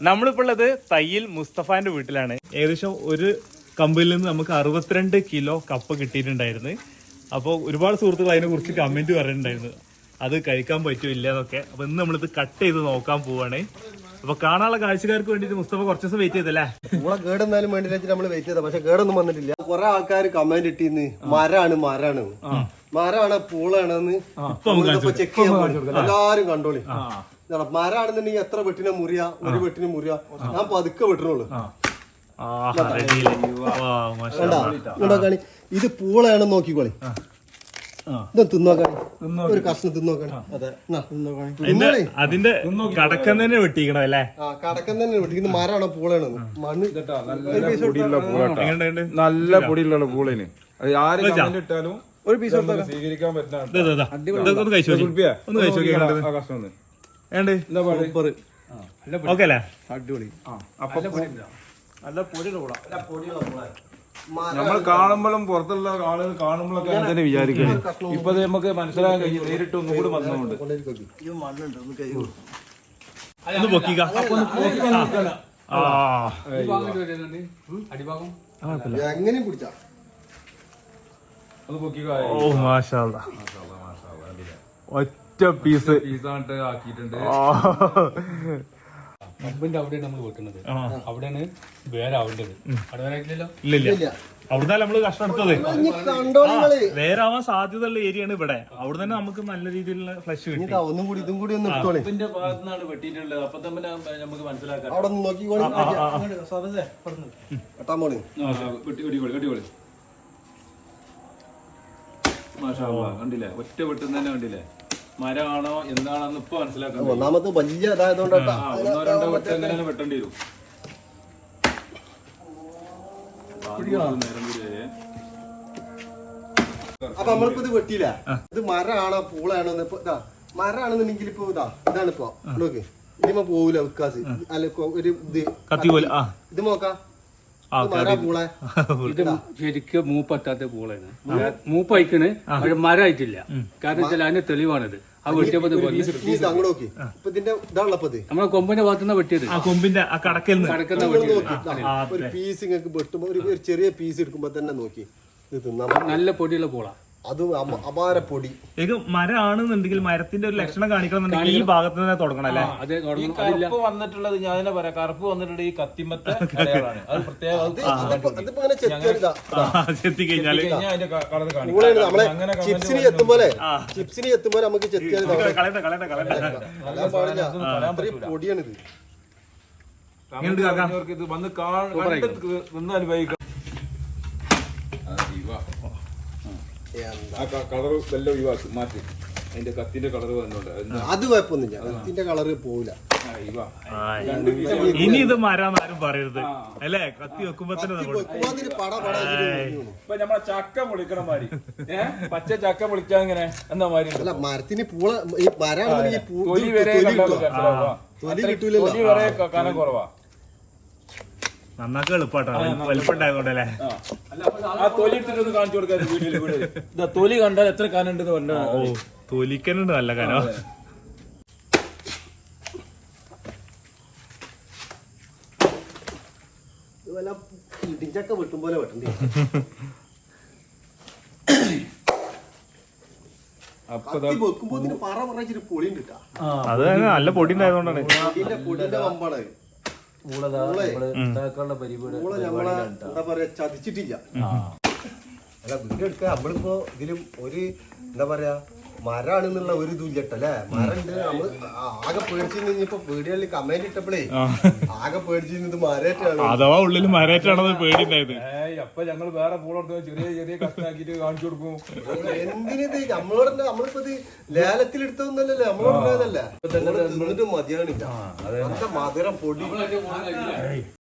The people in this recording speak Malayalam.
നമ്മളിപ്പോൾ ഉള്ളത് തയ്യിൽ മുസ്തഫാന്റെ വീട്ടിലാണ്. ഏകദേശം ഒരു കമ്പിൽ നിന്ന് നമുക്ക് 62 കിലോ കപ്പ കിട്ടിയിട്ടുണ്ടായിരുന്നു. അപ്പോൾ ഒരുപാട് സുഹൃത്തുക്കൾ അതിനെ കുറിച്ച് കമന്റ് പറയുന്നുണ്ടായിരുന്നു, അത് കഴിക്കാൻ പറ്റുമോ ഇല്ല എന്നൊക്കെ. അപ്പൊ ഇന്ന് നമ്മളിത് കട്ട് ചെയ്ത് നോക്കാൻ പോവാണ്. അപ്പൊ കാണാനുള്ള കാഴ്ചക്കാർക്ക് വേണ്ടിട്ട് മുസ്തഫ കുറച്ച് ദിവസം വെയിറ്റ് ചെയ്തല്ലേ? നമ്മളെ കേടെന്നാലും വേണ്ടി നമ്മൾ വെയിറ്റ് ചെയ്ത, പക്ഷെ കേടൊന്നും വന്നിട്ടില്ല. കുറെ ആൾക്കാർ കമന്റ് ഇട്ടിന്ന് മരാണ് പൂളാണെന്ന് ചെക്ക് ചെയ്യാൻ എല്ലാരും കണ്ടോളി. മരാണെന്നുണ്ടെങ്കിൽ എത്ര വെട്ടിനെ മുറിയ, ഒരു വെട്ടിന് മുറിയ, ഞാൻ പതുക്കെ വെട്ടണുള്ളൂ. ഇത് പൂളയാണെന്ന് നോക്കിക്കോളി. ഇത് തിന്നോക്കാണി, ഒരു കഷ്ണം തിന്നോക്കാണി. അതിന്റെ കടക്കം തന്നെ വെട്ടിക്കണം അല്ലേ? കടക്കം തന്നെ വെട്ടിക്കുന്നത്. മരാണോ പൂളയാണോ മണ്ണ് നല്ല പൊടിയുള്ള പൂളേന് ഇട്ടാലും ഒരു പീസ് സ്വീകരിക്കാൻ പറ്റുന്ന നമ്മൾ കാണുമ്പോഴും പുറത്തുള്ള ആളുകൾ കാണുമ്പോഴൊക്കെ അങ്ങനെ തന്നെ വിചാരിക്കണം. ഇപ്പൊ നമുക്ക് മനസ്സിലാക്കാൻ കഴിഞ്ഞു, നേരിട്ട് ഒന്നും കൂടി വന്നതുകൊണ്ട്. എങ്ങനെയും പിടിച്ചാ ഒറ്റ പീസ് ആക്കിയിട്ടുണ്ട്. കമ്പിന്റെ അവിടെയാണ് നമ്മൾ വെട്ടുന്നത്, അവിടെയാണ് വേറെ ആവേണ്ടത്. ഇല്ല, അവിടുന്ന് നമ്മള് കഷ്ടം എടുത്തത്. വേറെ ആവാൻ സാധ്യതയുള്ള ഏരിയയാണ് ഇവിടെ. അവിടെ തന്നെ നമുക്ക് നല്ല രീതിയിലുള്ള ഫ്ലഷ് കിട്ടി. ഒന്നും കൂടി ഇതും കൂടി ഒന്ന് ഇട്ടോളി. ഭാഗത്തുനിന്നാണ് വെട്ടിയിട്ടുള്ളത്. അപ്പൊ തന്നെ നമുക്ക് മനസ്സിലാക്കാം. അവിടെ നോക്കിക്കോളി. കണ്ടില്ലേ, ഒറ്റ വെട്ടുന്ന തന്നെ കണ്ടില്ലേ, മരമാണോ എന്താണെന്ന് ഇപ്പൊ മനസ്സിലാക്കാം. ഒന്നാമത് വലിയ ഇതായതുകൊണ്ട് ഒന്നോ രണ്ടോ വെട്ട് എങ്ങനെയാണ് വെട്ടേണ്ടി വരും. അപ്പൊ നമ്മളിപ്പോ ഇത് വെട്ടിയില്ല. ഇത് മരമാണോ പൂളയാണോ ഇപ്പൊ മരമാണെന്നുണ്ടെങ്കിൽ ഇപ്പൊ ഇതാണ് ഇപ്പൊ നോക്ക്. ഇതിമ പോവൂല വിക്കാസ് അല്ല ഒരു ഇത് കത്തി പോലെ. ഇത് നോക്കാം, ഇത് ശരിക്കും മൂപ്പറ്റാത്ത പൂളാണ്. മൂപ്പയക്കണ് പക്ഷെ മരമായിട്ടില്ല. കാരണം വെച്ചാൽ അതിന്റെ തെളിവാണിത്. ആ വെട്ടിയപ്പോ നമ്മളെ കൊമ്പിന്റെ ഭാഗത്തുനിന്ന് വെട്ടിയത്, കൊമ്പിന്റെ കടക്കുന്ന ഒരു പീസ് ഇങ്ങക്ക് വെട്ടുമ്പോ ഒരു ചെറിയ പീസ് എടുക്കുമ്പോ തന്നെ നോക്കി ഇത് നല്ല പൊടിയുള്ള പൂള. അത് അപാര പൊടി. മരമാണെന്നുണ്ടെങ്കിൽ മരത്തിന്റെ ഒരു ലക്ഷണം കാണിക്കണമെന്നുണ്ടെങ്കിൽ ഈ ഭാഗത്ത് തന്നെ തുടങ്ങണം അല്ലേ? കറുപ്പ് വന്നിട്ടുള്ളത് ഞാൻ തന്നെ പറയാം, കറുപ്പ് വന്നിട്ടുള്ള ഈ കത്തിമത്തെ അത് പ്രത്യേകം ചെത്തി കഴിഞ്ഞാല് നമ്മളെ ചിപ്സിന് എത്തുമ്പോലെ നമുക്ക് പൊടിയാണിത്. ഇത് വന്ന് നിന്ന് അനുഭവിക്കാം. കളർ വല്ല ഒഴിവാക്കി മാറ്റി, അതിന്റെ കത്തിന്റെ കളർ വന്നോണ്ട് അത് കുഴപ്പമൊന്നുമില്ല. കത്തിന്റെ കളറ് പോവില്ല. ഇനി ഇത് മരാന്നാരും പറയരുത് അല്ലേ? കത്തി വെക്കുമ്പോ തന്നെ ഇപ്പൊ നമ്മളെ ചക്ക പൊളിക്കണം മാതിരി, പച്ച ചക്ക പൊളിക്കാൻ ഇങ്ങനെ എന്താ മാതിരി. അല്ല മരത്തിന് പൂള ഈ മരാണെന്നുണ്ടെങ്കിൽ തൊലി വരെ തൊലി വരെ കനം കുറവാ. നന്നാക്കി എളുപ്പാട്ടോ, വലുപ്പുണ്ടായതുകൊണ്ടല്ലേ? ആ തൊലി ഇട്ടിട്ടൊന്ന് കാണിച്ചു കൊടുക്കാൻ വീട്ടില്. തൊലി കണ്ടാൽ എത്ര കാനുണ്ടെന്ന് പറഞ്ഞു. തൊലിക്കനുണ്ട് നല്ല കനം. ഇടിച്ചക്ക വെട്ടും പോലെ വെട്ടണ്ടേ. വെക്കുമ്പോ പറ പറഞ്ഞിട്ട് പൊടി ഉണ്ട്. അത് നല്ല പൊടി ഉണ്ടായതുകൊണ്ടാണ്. പൊടിന്റെ പമ്പാണ്. എന്താ പറയാ, ചതിച്ചിട്ടില്ല. അല്ല വീഡിയോ എടുക്കുക. നമ്മളിപ്പോ ഇതിലും ഒരു എന്താ പറയാ മരാണെന്നുള്ള ഒരു ഇതുമില്ലട്ടല്ലേ. മരണ്ട്. നമ്മള് ആകെ പേടിച്ചിപ്പോ വീഡിയോയിൽ കമന്റ് ഇട്ടപ്പോഴേ ആകെ പേടിച്ചിരുന്നത് മരേറ്റാണ്. അഥവാ ഉള്ളിൽ മരേറ്റാണെന്ന് പേടിണ്ടായത്. അപ്പൊ ഞങ്ങൾ വേറെ പൂളെടുത്ത് ചെറിയ ചെറിയ കഷ്ണാക്കിട്ട് കാണിച്ചു കൊടുക്കും. എന്തിനത് നമ്മളോട് നമ്മളിപ്പോ ഇത് ലേലത്തിലെടുത്തൊന്നല്ലല്ലോ, നമ്മളോട് മതിയാണില്ല. മധുരം പൊടി